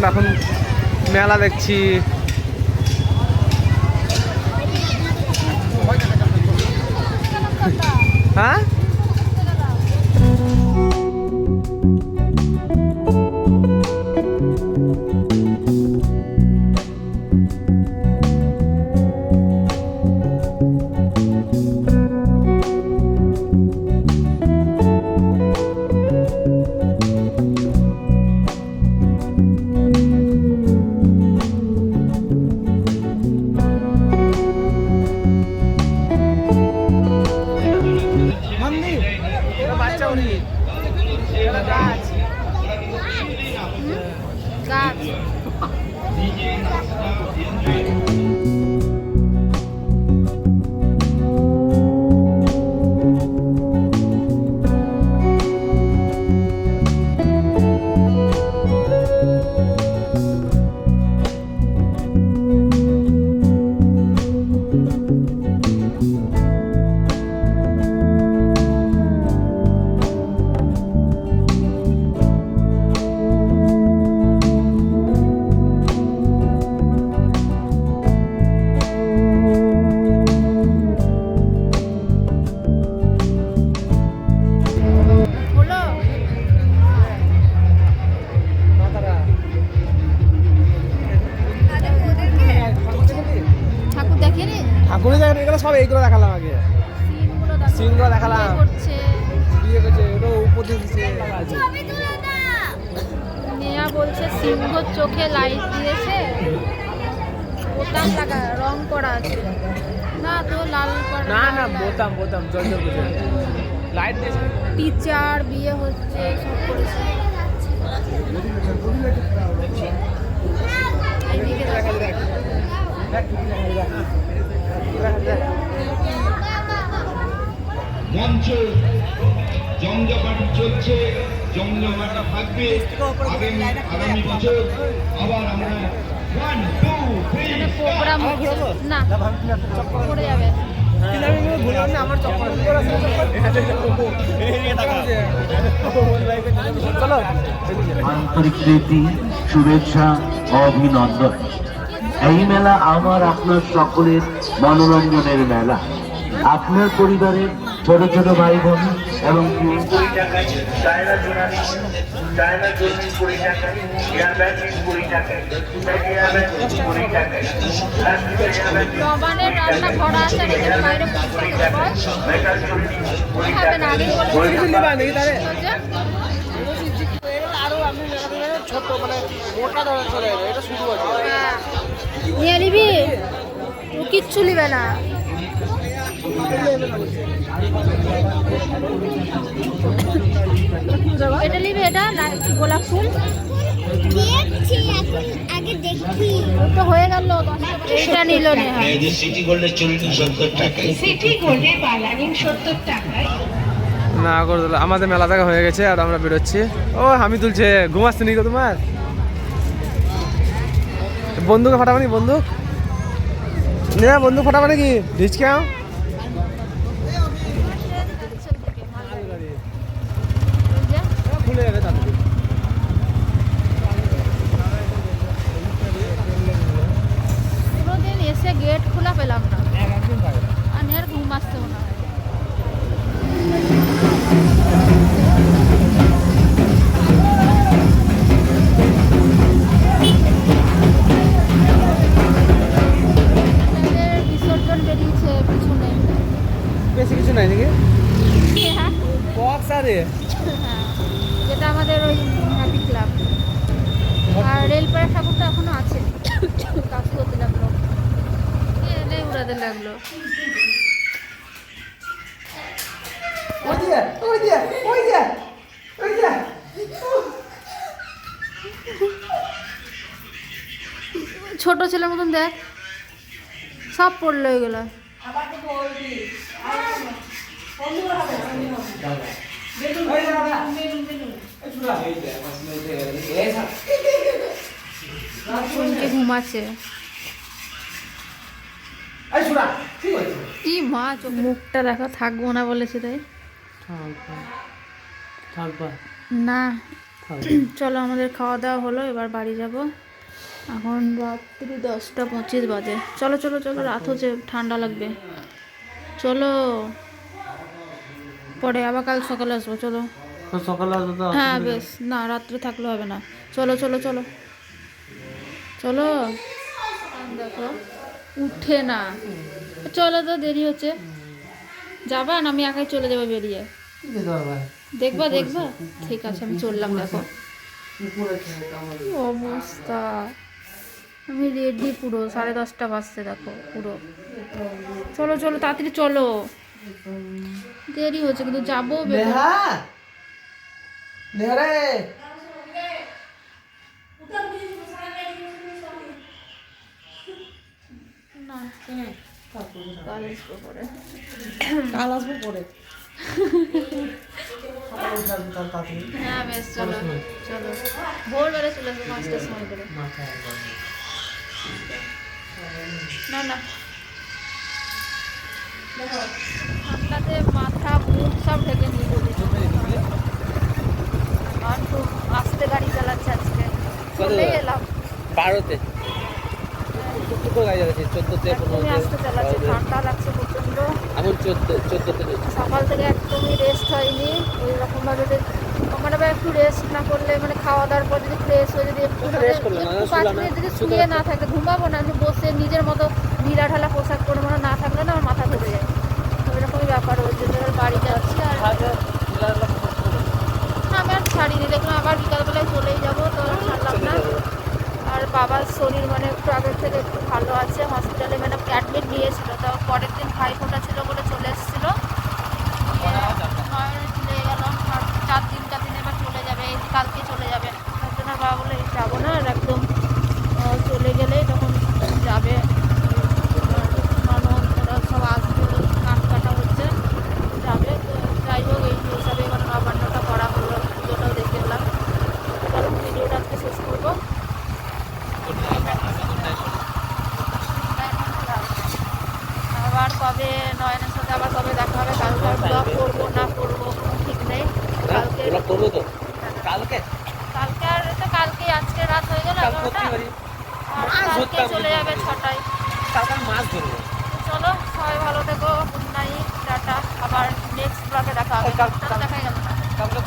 আমরা এখন মেলা দেখছি। হ্যাঁ গাছ ঠাকুরই দেখেন, এগুলো সব এইগুলো দেখালাম আগে, সিনগুলো দেখালাম। বিয়ে করছে ওটা উপর দিচ্ছে। নেহা বলছে সিংহর চোখে লাইট দিয়েছে, বোতাম লাগা রং করা আছে না তো লাল করা না না বোতাম বোতাম জল জল করে লাইট দিয়েছে। টিচার বিয়ে হচ্ছে সব করেছে। এইদিকে মঞ্চ জমজমাট চলছে, জমজমাট থাকবে আগামী বছর। আবার আমরা 1 2 3 প্রোগ্রাম না পড়ে যাবে। আন্তরিক প্রীতি, শুভেচ্ছা, অভিনন্দন। এই মেলা আমার আপনার সকলের মনোরঞ্জনের মেলা। আপনার পরিবারের ছোট ছোট ভাই বোন এবং জবানের রান্না ভরা আছে, এখানে বাইরে খাবে না আগে ছোট মানে মোটা ধরে চলে যাবে, এটা শুরু আছে। নিয়ে নিবি, কিচ্ছু নিবে না। এটা নিবি, এটা গোলাপ ফুল আগে দেখি তো হয়ে গেল। এটা নিল সিটি গোল্ডের চুরি 70 টাকা, সিটি গোল্ডের বালানিং 70 টাকায়। না করে দিল। আমাদের মেলা দেখা হয়ে গেছে আর আমরা বেরোচ্ছি। ও আমি তুলছে, ঘুমাচ্ছে নি তো তোমার বন্ধুকে ফাটাবানি? বন্দুক নে, বন্দুক ফাটাবা নাকি? ঢিচকাও খুলে যাবে তাড়াতাড়ি। পুরোদিন এসে গেট খোলা পেলাম না, আর নেহার ঘুম আসতেও না। বিসর্জন বেরিয়েছে পিছনে, বেশি কিছু নাই নাকি? হ্যাঁ বক্স আরে হ্যাঁ, যেটা আমাদের ওই হ্যাপি ক্লাব। আর রেলপাড়া ঠাকুরটা এখনো আছে, কাজ করতে লাগলো, এনে উড়াতে লাগলো। ছোট ছেলের মতন দেখ, সব পড়লো এগুলো। ঘুমাচ্ছে কি মা, মুখটা দেখো, থাকবো না বলেছে তাই। না চলো আমাদের খাওয়া দাওয়া হলো, এবার বাড়ি যাব। এখন রাত্রি 10:25 বাজে। চলো চলো চলো, রাত হচ্ছে, ঠান্ডা লাগবে। চলো, পরে আবার কাল সকালে আসবো। চলো। তো সকালে আসবে তো? হ্যাঁ বেশ, না রাত্রে থাকলে হবে না। চলো চলো চলো চলো। দেখো উঠে না, চলো তো, দেরি হচ্ছে। যাবা না আমি একাই চলে যাবো বেরিয়ে? কি যেতে পারবে? দেখবা দেখবা, ঠিক আছে আমি চললাম। দেখো উপরে খেয়ে কামড় কি অবস্থা, আমি রেডি পুরো, 10:30 বাজছে দেখো পুরো। চলো চলো তাড়াতাড়ি চলো, দেরি হচ্ছে কিন্তু যাবো। নেহা, নেহা রে, না কাল আসবো পরে। কাল আসবো পরে। সকালে উঠে আসবো তার তাড়াতাড়ি। হ্যাঁ বেশ, চলো চলো, ভোরবেলা চলে আসবো 5টার সময় করে। না না, ঠান্ডাতে মাথা মুখ সব ঢেকে নিয়ে বলেছি। আর খুব আস্তে গাড়ি চালাচ্ছে আজকে। চলে এলাম। 12তে কত গাড়ি যাচ্ছে? 14তে, একদমই আস্তে চালাচ্ছে, ঠান্ডা লাগছে প্রচন্ড। আমি 14তে। সকাল থেকে একদমই রেস্ট হয়নি। ওই রকমভাবে মানে একটু রেস্ট না করলে, মানে খাওয়া দাওয়ার পর যদি ফ্রেশ হয়ে যদি একটু 5 মিনিট যদি শুয়ে না থাকে, ঘুমাবো না, আমি বসে নিজের মতো ঢিলা ঢালা পোশাক পরে মানে না থাকলে না আমার মাথা ধরে যায়। তো এরকমই ব্যাপার হয়েছে। এবার বাড়ি যাচ্ছি। আর আমি আর ছাড়িনি, দেখলাম আবার বিকালবেলায় চলেই যাবো, তো ছাড়লাম না। আর বাবার শরীর মানে একটু আগের থেকে একটু ভালো আছে, হসপিটালে মানে অ্যাডমিট নিয়েছিল, তো পরের দিন ভাইফোঁটা ছিল বলে চলে এসেছিলো। চলে গেলাম, আর 4 দিন এবার চলে যাবে, এই কালকে চলে যাবে। তার জন্য বাবা বলে যাবো না, আর একদম চলে গেলেই তখন যাবে। ননদ ওরা সব আসবে, কান কাটা হচ্ছে, যাবে। তো যাই হোক, এই হিসাবে এবার নবান্নটা করা হলো, পুজোটাও দেখে এলাম। চলো ভিডিওটা আজকে শেষ করবো। আবার কবে নয়নের সাথে আবার কবে দেখা হবে, কালকে ব্লগ করবো না করবো কোনো ঠিক নেই। কালকে করবো তো কালকে। কালকে আর তো কালকে, আজকে রাত হয়ে গেল 11টা, আর কালকে চলে যাবে 6টায়। কালকে মাছ ধরবো। চলো সবাই ভালো থেকো, গুড নাইট, টাটা। আবার নেক্সট ব্লগে দেখা হবে। দেখাই গেল না। কালকে